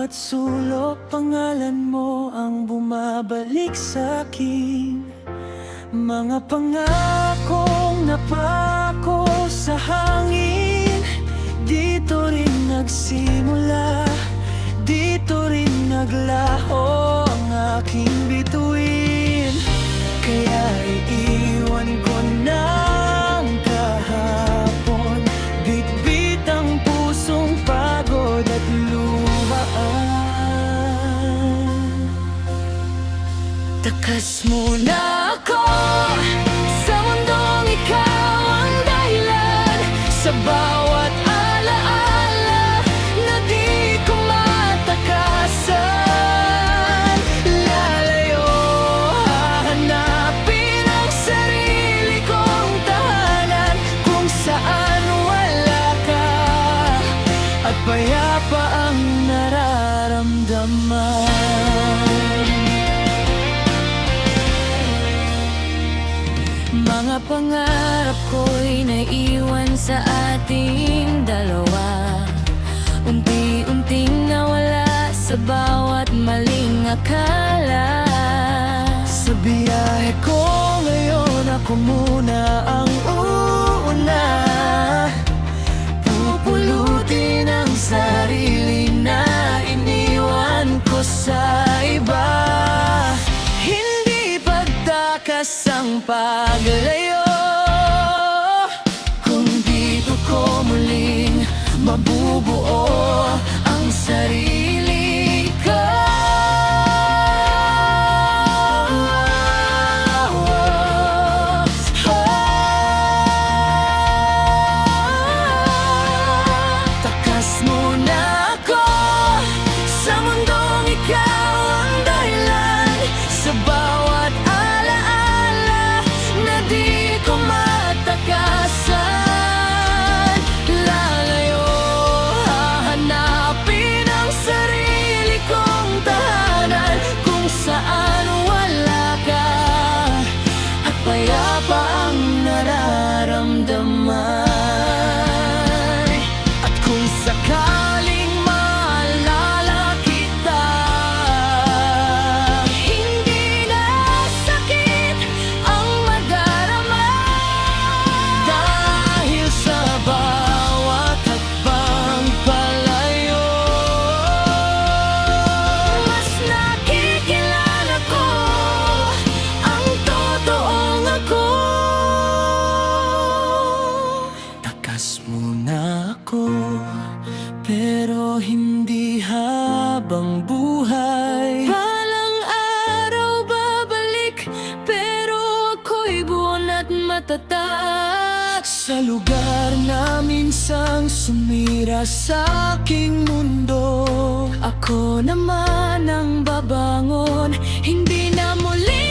bawat sulok, pangalan mo ang bumabalik sa'kin. Mga pangakong napako sa hangin, dito rin nagsimula, dito rin naglaho ang aking bituin. Kaya iiwan ko ng kahapon, bitbit ang pusong pagod at luhaan. Takas muna ako sa mundong ikaw ang dahilan, sa bawat alaala na di ko matakasan. Lalayo, hahanapin ang sarili kong tahanan, kung saan wala ka at payapa ang nararamdaman. Mga pangarap ko'y naiwan sa ating dalawa, unti-unting nawala sa bawat maling akala. Sa biyahe ko ngayon, ako muna ang uuna, pupulutin ang sarili na iniwan ko sa iba. Hindi pagtakas ang paglayo, kung dito ko muling mabubuo ang sarili ko. Takas muna ako sa mundong ikaw ang dahilan, sa bawat alaala na di ko matakasan. Lalayo, hahanapin ang sarili kong tahanan, kung saan wala ka at payapa ang nararamdaman. At kung sakaling maalala kita, hindi na sakit ang madarama, dahil sa bawat hakbang palayo, mas nakikilala ko ang totoong ako. Takas muna ako, pero hindi habang buhay. Balang araw babalik, pero ako'y buon at matatag. Sa lugar na minsang sumira sa aking mundo, ako naman ang babangon, hindi na muli